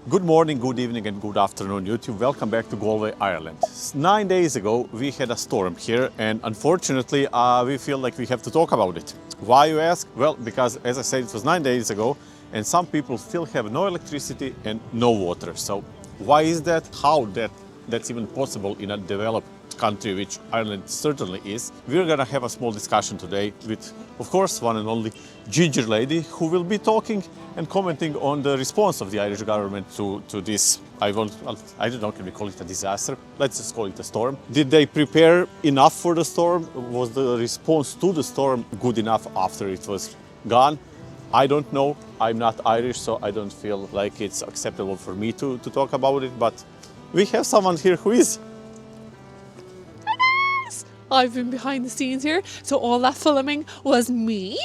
Good morning, good evening and good afternoon YouTube. Welcome back to Galway, Ireland. 9 days ago we had a storm here and unfortunately we feel like we have to talk about it. Why, you ask? Well, because as I said, it was 9 days ago and some people still have no electricity and no water. So why is that? How that's even possible in a developed country, which Ireland certainly is. We're gonna have a small discussion today with, of course, one and only Ginger Lady, who will be talking and commenting on the response of the Irish government to this, I don't know, can we call it a disaster? Let's just call it a storm. Did they prepare enough for the storm? Was the response to the storm good enough after it was gone? I don't know. I'm not Irish, so I don't feel like it's acceptable for me to talk about it, but we have someone here who is. I've been behind the scenes here, so all that filming was me.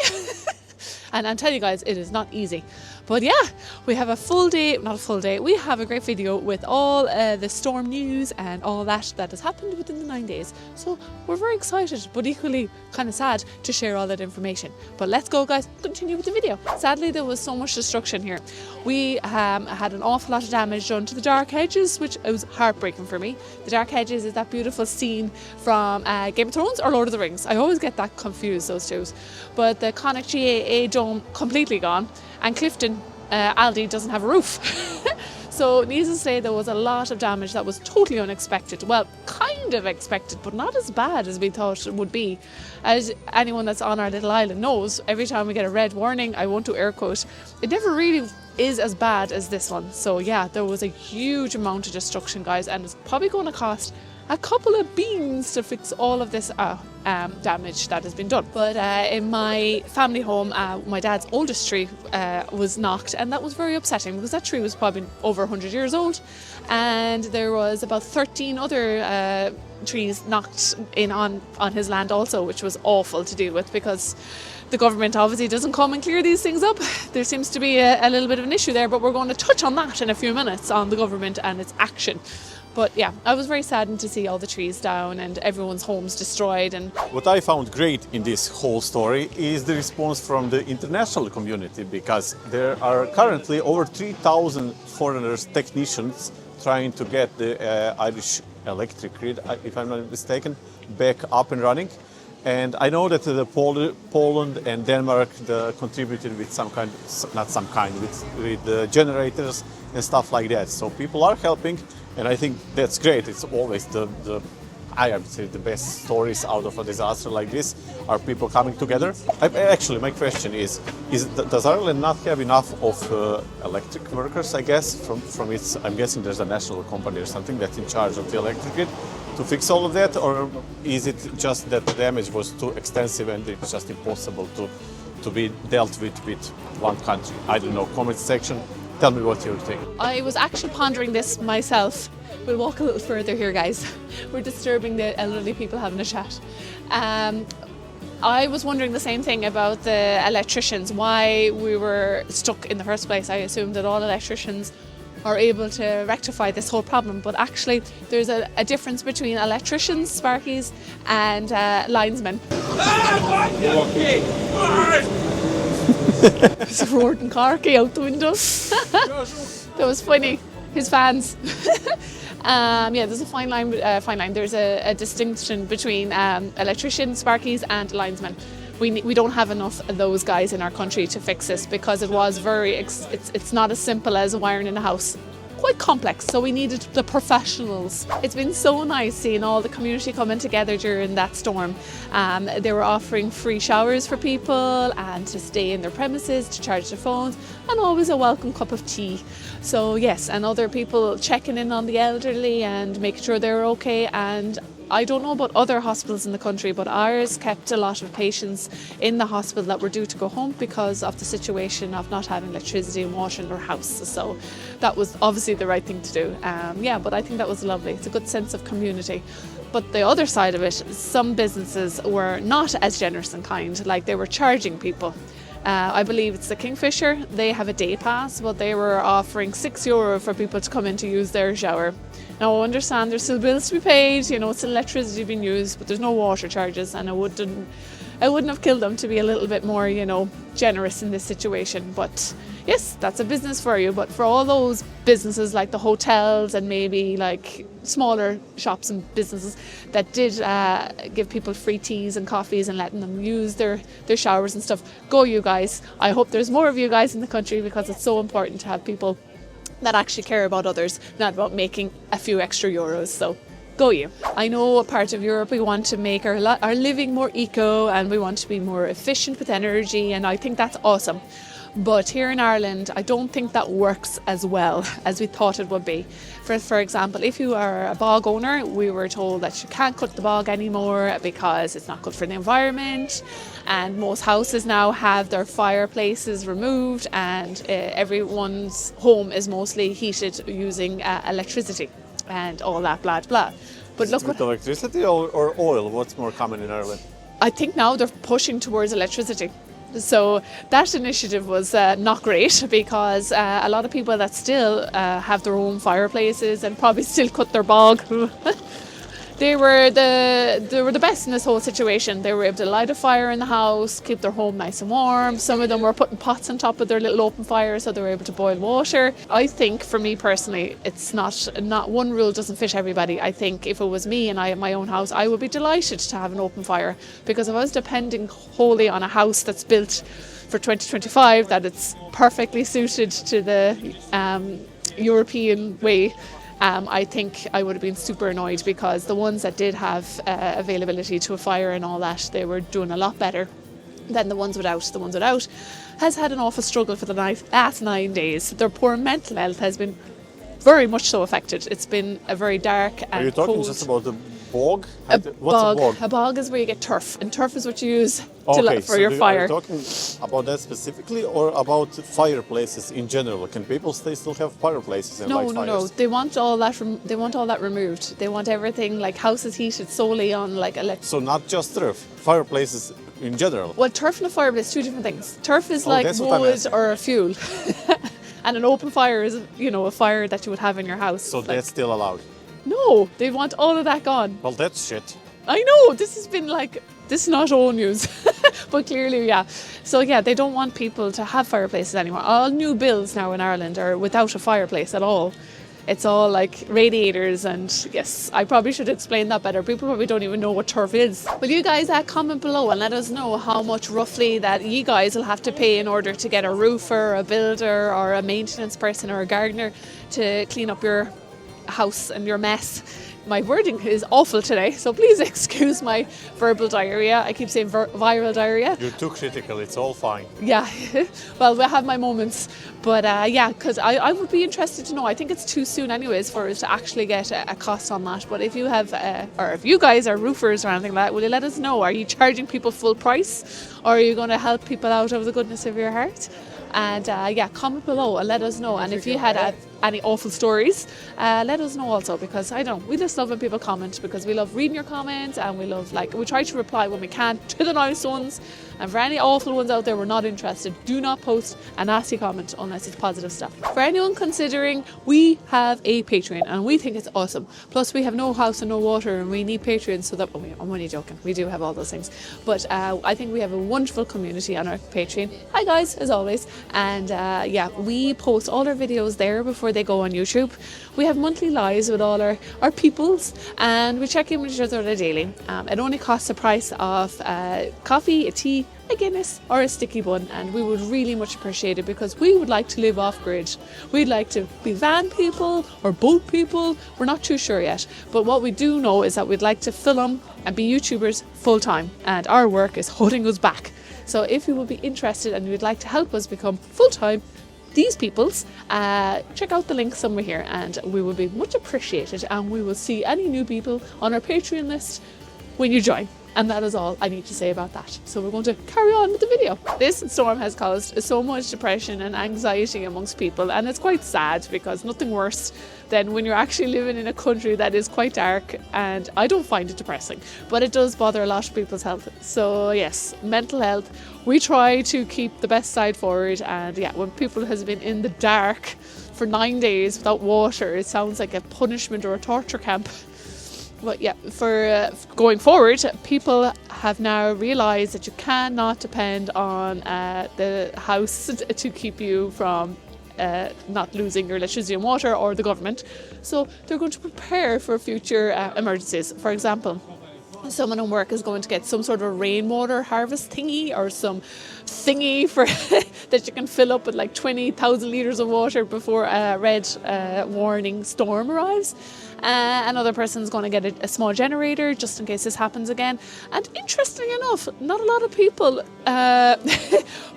And I'm telling you guys, it is not easy. But yeah, we have a full day, not a full day, we have a great video with all the storm news and all that has happened within the 9 days. So we're very excited, but equally kind of sad to share all that information. But let's go guys, continue with the video. Sadly, there was so much destruction here. We had an awful lot of damage done to the Dark Hedges, which was heartbreaking for me. The Dark Hedges is that beautiful scene from Game of Thrones or Lord of the Rings. I always get that confused, those two. But the Connacht GAA dome completely gone. And Clifton, Aldi, doesn't have a roof. So needless to say, there was a lot of damage that was totally unexpected. Well, kind of expected, but not as bad as we thought it would be. As anyone that's on our little island knows, every time we get a red warning, I won't do air quote, it never really is as bad as this one. So yeah, there was a huge amount of destruction, guys, and it's probably going to cost a couple of beans to fix all of this damage that has been done. But in my family home, my dad's oldest tree was knocked, and that was very upsetting because that tree was probably over 100 years old, and there was about 13 other trees knocked in on his land also, which was awful to deal with because the government obviously doesn't come and clear these things up. There seems to be a little bit of an issue there, but we're going to touch on that in a few minutes on the government and its action. But yeah, I was very saddened to see all the trees down and everyone's homes destroyed. And what I found great in this whole story is the response from the international community, because there are currently over 3,000 foreigners, technicians, trying to get the Irish electric grid, if I'm not mistaken, back up and running. And I know that Poland and Denmark contributed with with the generators and stuff like that. So people are helping, and I think that's great. It's always I would say the best stories out of a disaster like this are people coming together. Actually, my question is does Ireland not have enough of electric workers, I guess, from its, I'm guessing there's a national company or something that's in charge of the electric grid to fix all of that, or is it just that the damage was too extensive and it's just impossible to be dealt with one country? I don't know, comment section, tell me what you think. I was actually pondering this myself. We'll walk a little further here, guys. We're disturbing the elderly people having a chat. I was wondering the same thing about the electricians, why we were stuck in the first place. I assumed that all electricians are able to rectify this whole problem, but actually there's a difference between electricians, sparkies, and linesmen. There's a roaring Corky out the window. That was funny. His fans. Yeah, there's a fine line. There's a distinction between electricians, sparkies, and linesmen. We don't have enough of those guys in our country to fix this because it was it's not as simple as wiring in a house. Quite complex, so we needed the professionals. It's been so nice seeing all the community coming together during that storm. They were offering free showers for people and to stay in their premises, to charge their phones, and always a welcome cup of tea. So yes, and other people checking in on the elderly and making sure they're okay. And I don't know about other hospitals in the country, but ours kept a lot of patients in the hospital that were due to go home because of the situation of not having electricity and water in their house. So that was obviously the right thing to do. Yeah, but I think that was lovely. It's a good sense of community. But the other side of it, some businesses were not as generous and kind, like they were charging people. I believe it's the Kingfisher. They have a day pass, but they were offering €6 for people to come in to use their shower. Now I understand there's still bills to be paid, you know, it's electricity being used, but there's no water charges, and I wouldn't have killed them to be a little bit more, you know, generous in this situation. But yes, that's a business for you. But for all those businesses like the hotels and maybe like smaller shops and businesses that did give people free teas and coffees and letting them use their showers and stuff, go you guys. I hope there's more of you guys in the country, because it's so important to have people that actually care about others, not about making a few extra euros. So go you. I know a part of Europe we want to make our living more eco, and we want to be more efficient with energy, and I think that's awesome. But here in Ireland, I don't think that works as well as we thought it would be. For example, if you are a bog owner, we were told that you can't cut the bog anymore because it's not good for the environment, and most houses now have their fireplaces removed, and everyone's home is mostly heated using electricity and all that blah blah. But look, with electricity or oil, what's more common in Ireland? I think now they're pushing towards electricity. So that initiative was not great, because a lot of people that still have their own fireplaces and probably still cut their bog, they were the best in this whole situation. They were able to light a fire in the house, keep their home nice and warm. Some of them were putting pots on top of their little open fire, so they were able to boil water. I think, for me personally, it's not one rule doesn't fit everybody. I think if it was me and I had my own house, I would be delighted to have an open fire, because if I was depending wholly on a house that's built for 2025, that it's perfectly suited to the European way, I think I would have been super annoyed, because the ones that did have availability to a fire and all that, they were doing a lot better than the ones without. The ones without has had an awful struggle for the last 9 days. Their poor mental health has been very much so affected. It's been a very dark and Are you talking cold. just about the bog? What's a bog? A bog is where you get turf, and turf is what you use for So your fire. Are you talking about that specifically, or about fireplaces in general? Can people still have fireplaces and light fires? No. They want all that. They want all that removed. They want everything, like houses heated solely on like electric. So not just turf, fireplaces in general. Well, turf and a fireplace, two different things. Turf is like that's what I'm wood asking. or a fuel, and an open fire is, a fire that you would have in your house. So that's still allowed. No, they want all of that gone. Well, that's shit. I know, this is not all news, but clearly, yeah. So yeah, they don't want people to have fireplaces anymore. All new builds now in Ireland are without a fireplace at all. It's all like radiators, and yes, I probably should explain that better. People probably don't even know what turf is. Will you guys comment below and let us know how much roughly that you guys will have to pay in order to get a roofer, a builder, or a maintenance person, or a gardener to clean up your house and your mess. My wording is awful today, so please excuse my verbal diarrhea. I keep saying viral diarrhea. You're too critical, it's all fine. Yeah, well, I have my moments. But because I would be interested to know. I think it's too soon anyways for us to actually get a cost on that. But if you have, or if you guys are roofers or anything like that, will you let us know? Are you charging people full price? Or are you going to help people out of the goodness of your heart? And comment below and let us know. And if you had any awful stories, let us know also, because we just love when people comment, because we love reading your comments, and we love, we try to reply when we can to the nice ones. And for any awful ones out there, we're not interested. Do not post a nasty comment unless it's positive stuff. For anyone considering, we have a Patreon and we think it's awesome. Plus we have no house and no water, and we need Patreon so that, I'm only joking, we do have all those things. But I think we have a wonderful community on our Patreon. Hi guys, as always. And we post all our videos there before they go on YouTube. We have monthly lives with all our peoples, and we check in with each other on a daily. It only costs the price of coffee, a tea, a Guinness, or a sticky bun, and we would really much appreciate it, because we would like to live off grid. We'd like to be van people or boat people. We're not too sure yet, but what we do know is that we'd like to film and be YouTubers full time, and our work is holding us back. So if you would be interested and you'd like to help us become full time these peoples, check out the link somewhere here, and we will be much appreciated, and we will see any new people on our Patreon list when you join. And that is all I need to say about that. So we're going to carry on with the video. This storm has caused so much depression and anxiety amongst people, and it's quite sad, because nothing worse than when you're actually living in a country that is quite dark, and I don't find it depressing, but it does bother a lot of people's health. So yes, mental health, we try to keep the best side forward, and when people has been in the dark for 9 days without water, it sounds like a punishment or a torture camp. But for going forward, people have now realised that you cannot depend on the house to keep you from not losing your electricity and water, or the government. So they're going to prepare for future emergencies. For example, someone in work is going to get some sort of rainwater harvest thingy, or some thingy for that you can fill up with like 20,000 litres of water before a red warning storm arrives. Another person's going to get a small generator just in case this happens again. And interestingly enough, not a lot of people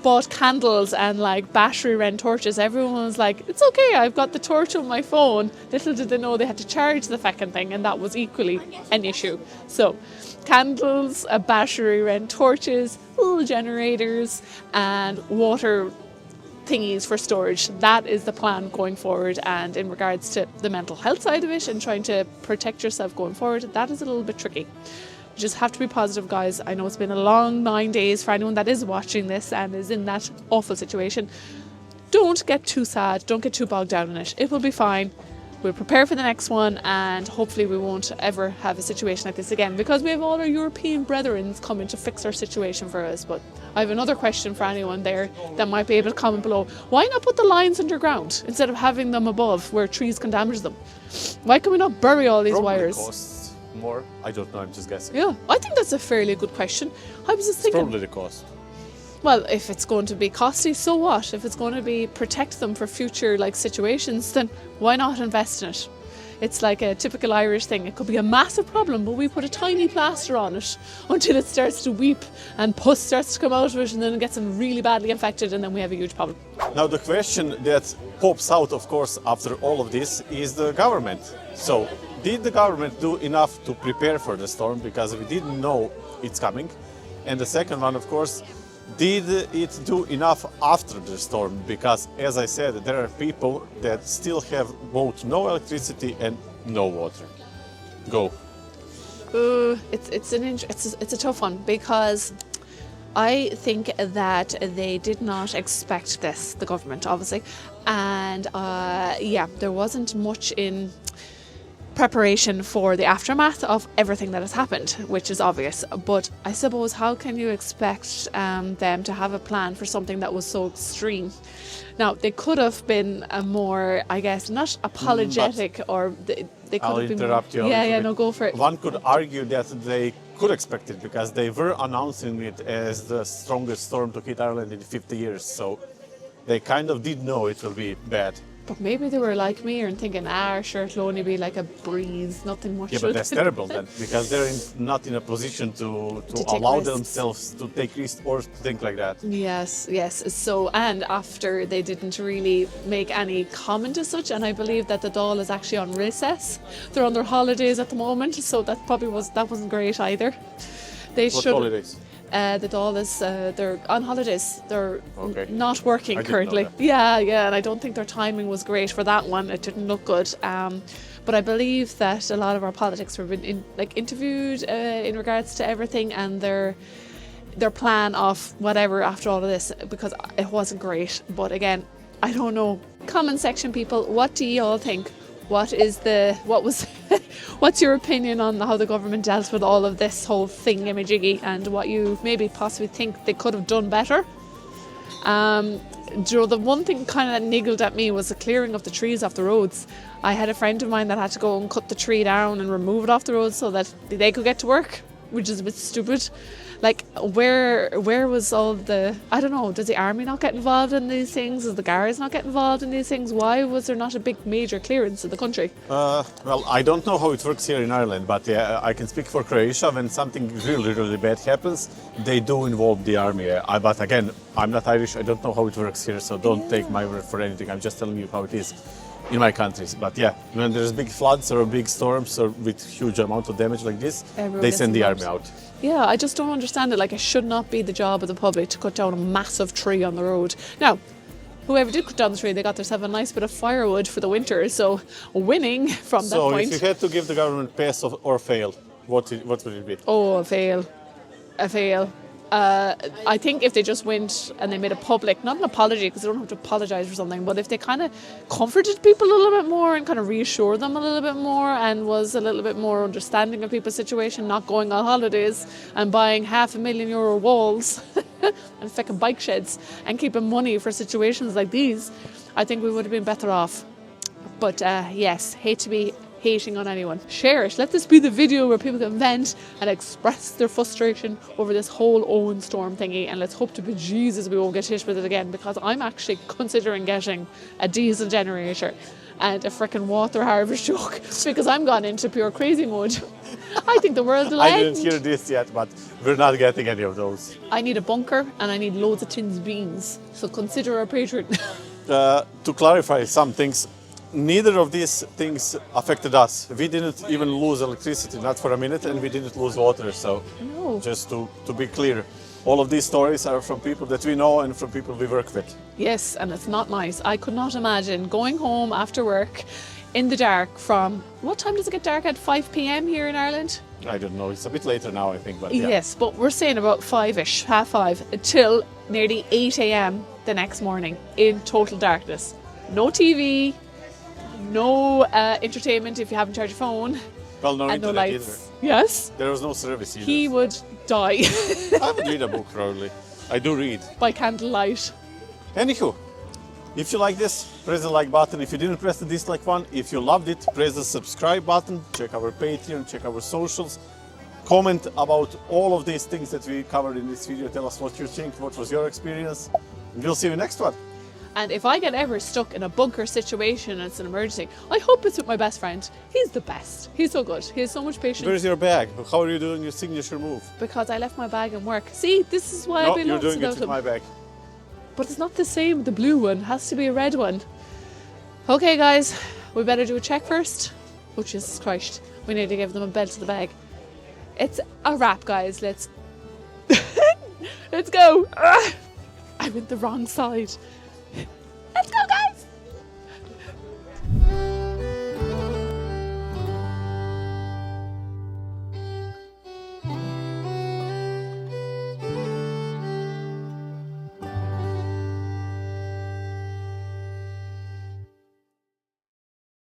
bought candles and like battery ran torches. Everyone was like, it's okay, I've got the torch on my phone. Little did they know they had to charge the fucking thing, and that was equally an issue. So candles, battery ran torches, little generators, and water thingies for storage. That is the plan going forward. And in regards to the mental health side of it and trying to protect yourself going forward, that is a little bit tricky. You just have to be positive, guys. I know it's been a long 9 days for anyone that is watching this and is in that awful situation. Don't get too sad, don't get too bogged down in it. It will be fine. We'll prepare for the next one, and hopefully we won't ever have a situation like this again, because we have all our European brethren coming to fix our situation for us. But I have another question for anyone there that might be able to comment below. Why not put the lines underground instead of having them above where trees can damage them? Why can we not bury all these wires? Costs more. I don't know, I'm just guessing. Yeah, I think that's a fairly good question. I was just thinking, Probably the cost. well, if it's going to be costly, so what? If it's going to be protect them for future like situations, then why not invest in it? It's like a typical Irish thing. It could be a massive problem, but we put a tiny plaster on it until it starts to weep and pus starts to come out of it, and then it gets them really badly infected, and then we have a huge problem. Now the question that pops out, of course, after all of this is the government. So did the government do enough to prepare for the storm, because we didn't know it's coming? And the second one, of course, did it do enough after the storm? Because, as I said, there are people that still have both no electricity and no water. Go. It's a tough one, because I think that they did not expect this, the government, obviously. And yeah, there wasn't much in preparation for the aftermath of everything that has happened, which is obvious. But I suppose, how can you expect them to have a plan for something that was so extreme? Now, they could have been a more, I guess, not apologetic, or they could I'll have been interrupt you. Yeah, no, go for it. One could argue that they could expect it, because they were announcing it as the strongest storm to hit Ireland in 50 years. So they kind of did know it will be bad. But maybe they were like me and thinking, sure, it'll only be like a breeze, nothing much. Yeah, but that's terrible then, because they're not in a position to allow themselves to take risks or to think like that. Yes. So, and after they didn't really make any comment as such, and I believe that the Dáil is actually on recess. They're on their holidays at the moment, so that wasn't great either. They What should. holidays? The Dáil is they're on holidays. They're Okay. not working I didn't currently. know that. Yeah, and I don't think their timing was great for that one. It didn't look good. But I believe that a lot of our politics were interviewed in regards to everything, and their plan of whatever after all of this, because it wasn't great. But again, I don't know. Comment section people, what do you all think? What's your opinion on how the government dealt with all of this whole thingamajiggy, and what you maybe possibly think they could have done better? The one thing kind of niggled at me was the clearing of the trees off the roads. I had a friend of mine that had to go and cut the tree down and remove it off the road so that they could get to work, which is a bit stupid. Like, where was all the... I don't know, does the army not get involved in these things? Does the guards not get involved in these things? Why was there not a big major clearance in the country? Well, I don't know how it works here in Ireland, but yeah, I can speak for Croatia. When something really, really bad happens, they do involve the army. But again, I'm not Irish, I don't know how it works here, so don't take my word for anything. I'm just telling you how it is in my countries. But yeah, when there's big floods or big storms or with huge amount of damage like this, Everyone they gets send the involved. army out. Yeah, I just don't understand it. Like, it should not be the job of the public to cut down a massive tree on the road. Now, whoever did cut down the tree, they got themselves a nice bit of firewood for the winter, so winning from that So point. if you had to give the government pass or fail, what would it be? Oh, a fail. I think if they just went and they made a public, not an apology because they don't have to apologise for something, but if they kind of comforted people a little bit more and kind of reassured them a little bit more and was a little bit more understanding of people's situation, not going on holidays and buying €500,000 walls and fucking bike sheds and keeping money for situations like these, I think we would have been better off. But yes, hate to be hating on anyone. Share it. Let this be the video where people can vent and express their frustration over this whole Éowyn storm thingy, and let's hope to bejesus we won't get hit with it again, because I'm actually considering getting a diesel generator and a frickin' water harvest truck because I'm gone into pure crazy mode. I think the world will end. I didn't hear this yet, but we're not getting any of those. I need a bunker and I need loads of tins beans, so consider our Patron. To clarify some things, neither of these things affected us. We didn't even lose electricity, not for a minute, and we didn't lose water. So No. just to be clear, all of these stories are from people that we know and from people we work with. Yes, and it's not nice. I could not imagine going home after work in the dark from, what time does it get dark at? 5 p.m. here in Ireland? I don't know, it's a bit later now, I think, but yeah. Yes, but we're saying about 5-ish, 5:30, till nearly 8 a.m. the next morning in total darkness. No TV, no entertainment if you haven't charged your phone, Well, no and no internet lights. either. Yes, There was no service either. he would die I would read a book probably. I do read. by candlelight. Anywho, if you like this, press the like button. If you didn't press the dislike one, if you loved it, press the subscribe button. Check our Patreon, check our socials. Comment about all of these things that we covered in this video. Tell us what you think, what was your experience. And we'll see you next one. And if I get ever stuck in a bunker situation and it's an emergency, I hope it's with my best friend. He's the best. He's so good. He has so much patience. Where's your bag? How are you doing your signature move? Because I left my bag in work. See, this is why No, I've been you're lost doing it without with him. my bag. But it's not the same. The blue one has to be a red one. Okay, guys, we better do a check first. Oh, Jesus Christ. We need to give them a belt to the bag. It's a wrap, guys. Let's go. I went the wrong side.